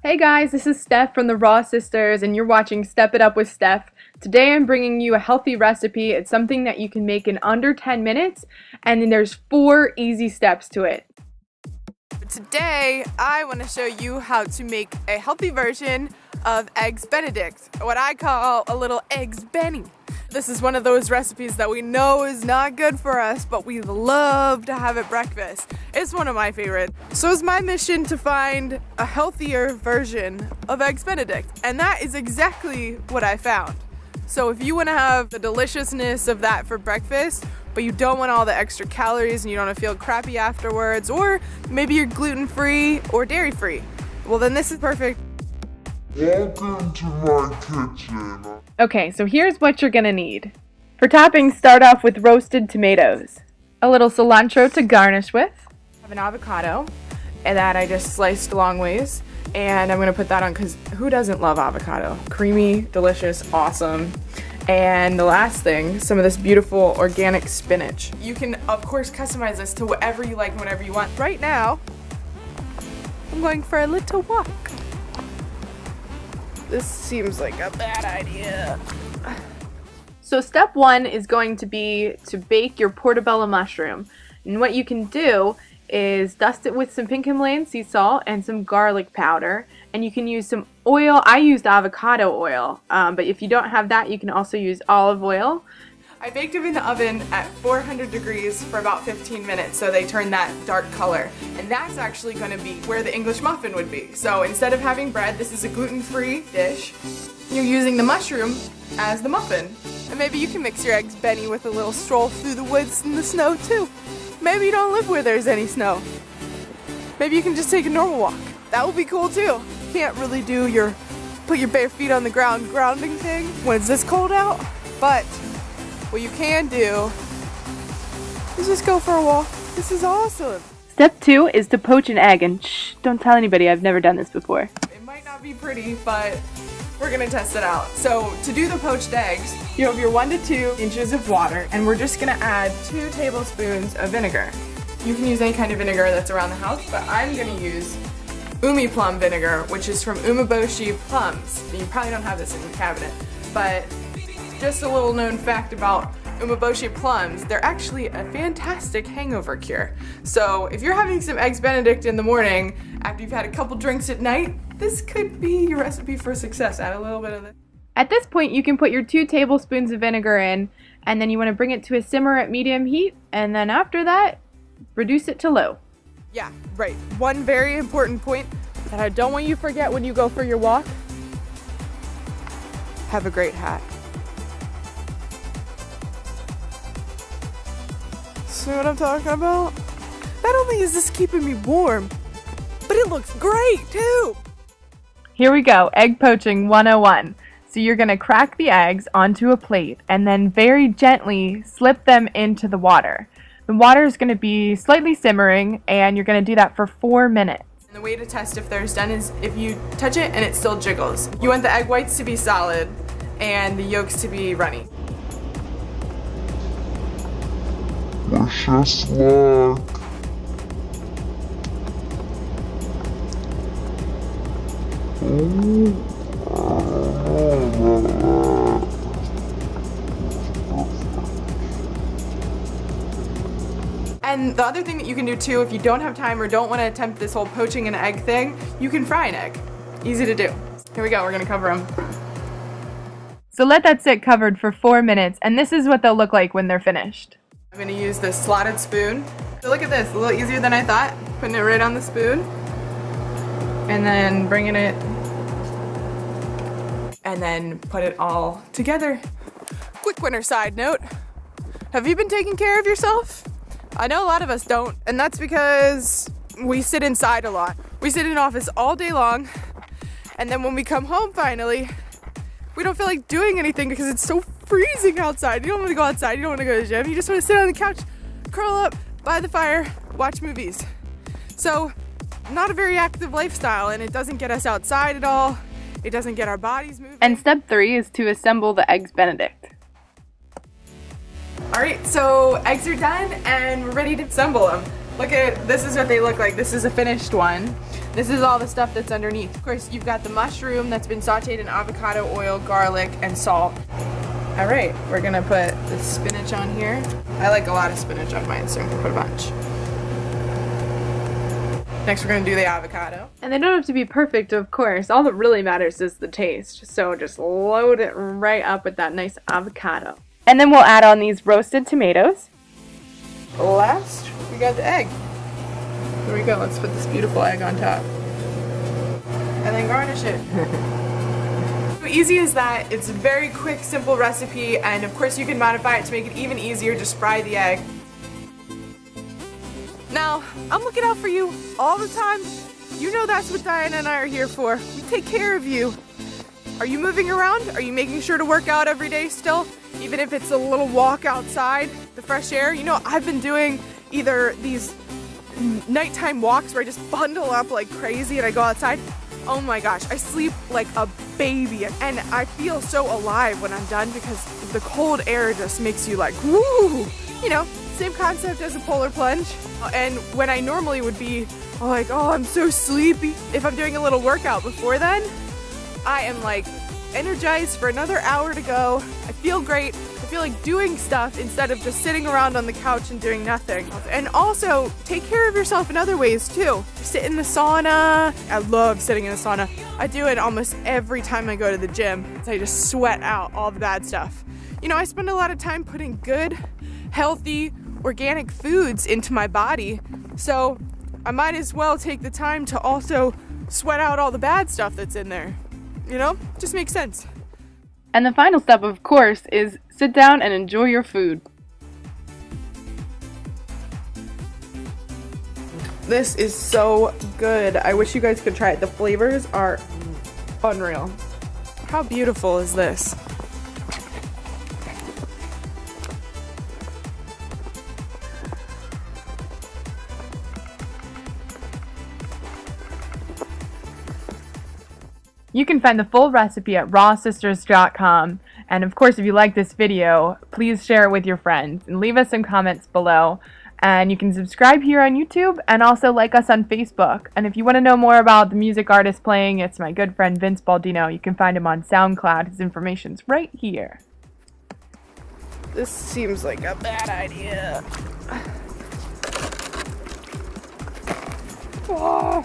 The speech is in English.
Hey guys, this is Steph from the RawSistahs and you're watching Step It Up with Steph. Today I'm bringing you a healthy recipe. It's something that you can make in under 10 minutes and then there's 4 easy steps to it. Today I want to show you how to make a healthy version of Eggs Benedict, what I call a little Eggs Benny. This is one of those recipes that we know is not good for us, but we love to have at breakfast. It's one of my favorites. So it's my mission to find a healthier version of Eggs Benedict, and that is exactly what I found. So if you want to have the deliciousness of that for breakfast, but you don't want all the extra calories and you don't want to feel crappy afterwards, or maybe you're gluten-free or dairy-free, well then this is perfect. Welcome to my kitchen. Okay, so here's what you're gonna need. For toppings, start off with roasted tomatoes, a little cilantro to garnish with. I have an avocado and that I just sliced long ways, and I'm gonna put that on because who doesn't love avocado? Creamy, delicious, awesome. And the last thing, some of this beautiful organic spinach. You can of course customize this to whatever you like and whatever you want. Right now, I'm going for a little walk. This seems like a bad idea. So step 1 is going to be to bake your portobello mushroom. And what you can do is dust it with some pink Himalayan sea salt and some garlic powder. And you can use some oil. I used avocado oil, but if you don't have that, you can also use olive oil. I baked them in the oven at 400 degrees for about 15 minutes so they turn that dark color. And that's actually going to be where the English muffin would be. So instead of having bread, this is a gluten-free dish. You're using the mushroom as the muffin. And maybe you can mix your Eggs Benny with a little stroll through the woods in the snow too. Maybe you don't live where there's any snow. Maybe you can just take a normal walk. That would be cool too. You can't really do your put your bare feet on the ground grounding thing when it's this cold out, but what you can do is just go for a walk. This is awesome. Step 2 is to poach an egg, and shh, don't tell anybody, I've never done this before. It might not be pretty, but we're gonna test it out. So to do the poached eggs, you have your 1 to 2 inches of water, and we're just gonna add 2 tablespoons of vinegar. You can use any kind of vinegar that's around the house, but I'm gonna use umi plum vinegar, which is from umeboshi plums. You probably don't have this in your cabinet, but just a little known fact about umeboshi plums, they're actually a fantastic hangover cure. So if you're having some Eggs Benedict in the morning after you've had a couple drinks at night, this could be your recipe for success. Add a little bit of this. At this point, you can put your 2 tablespoons of vinegar in, and then you want to bring it to a simmer at medium heat, and then after that, reduce it to low. Yeah, right. One very important point that I don't want you to forget when you go for your walk: have a great hat. See what I'm talking about? Not only is this keeping me warm, but it looks great too. Here we go, egg poaching 101. So you're going to crack the eggs onto a plate and then very gently slip them into the water. The water is going to be slightly simmering and you're going to do that for 4 minutes. And the way to test if there's done is if you touch it and it still jiggles. You want the egg whites to be solid and the yolks to be runny. Wish us luck. And the other thing that you can do too, if you don't have time or don't want to attempt this whole poaching an egg thing, you can fry an egg. Easy to do. Here we go, we're gonna cover them. So let that sit covered for 4 minutes and this is what they'll look like when they're finished. I'm gonna use this slotted spoon. So look at this, a little easier than I thought. Putting it right on the spoon. And then bringing it, and then put it all together. Quick winter side note, have you been taking care of yourself? I know a lot of us don't, and that's because we sit inside a lot. We sit in an office all day long, and then when we come home finally, we don't feel like doing anything because it's so freezing outside. You don't want to go outside, you don't want to go to the gym, you just want to sit on the couch, curl up by the fire, watch movies. So, not a very active lifestyle, and it doesn't get us outside at all. It doesn't get our bodies moving. And step 3 is to assemble the Eggs Benedict. Alright, so eggs are done and we're ready to assemble them. Look at, this is what they look like. This is a finished one. This is all the stuff that's underneath. Of course, you've got the mushroom that's been sauteed in avocado oil, garlic, and salt. All right, we're gonna put the spinach on here. I like a lot of spinach on mine, so I'm gonna put a bunch. Next, we're gonna do the avocado. And they don't have to be perfect, of course. All that really matters is the taste. So just load it right up with that nice avocado. And then we'll add on these roasted tomatoes. Last, we got the egg. Here we go, let's put this beautiful egg on top. And then garnish it. So easy as that. It's a very quick, simple recipe, and of course you can modify it to make it even easier. Just fry the egg. Now, I'm looking out for you all the time. You know that's what Diana and I are here for. We take care of you. Are you moving around? Are you making sure to work out every day still? Even if it's a little walk outside, the fresh air? You know, I've been doing either these nighttime walks where I just bundle up like crazy and I go outside. Oh my gosh, I sleep like a baby and I feel so alive when I'm done because the cold air just makes you like, woo! You know, same concept as a polar plunge. And when I normally would be like, oh, I'm so sleepy. If I'm doing a little workout before then, I am like energized for another hour to go. I feel great. I feel like doing stuff instead of just sitting around on the couch and doing nothing. And also, take care of yourself in other ways too. Sit in the sauna. I love sitting in the sauna. I do it almost every time I go to the gym. So I just sweat out all the bad stuff. You know, I spend a lot of time putting good, healthy, organic foods into my body. So I might as well take the time to also sweat out all the bad stuff that's in there. You know, just makes sense. And the final step, of course, is sit down and enjoy your food. This is so good. I wish you guys could try it. The flavors are unreal. How beautiful is this? You can find the full recipe at RawSistahs.com. And of course, if you like this video, please share it with your friends and leave us some comments below. And you can subscribe here on YouTube and also like us on Facebook. And if you want to know more about the music artist playing, it's my good friend Vince Baldino. You can find him on SoundCloud. His information's right here. This seems like a bad idea. Oh.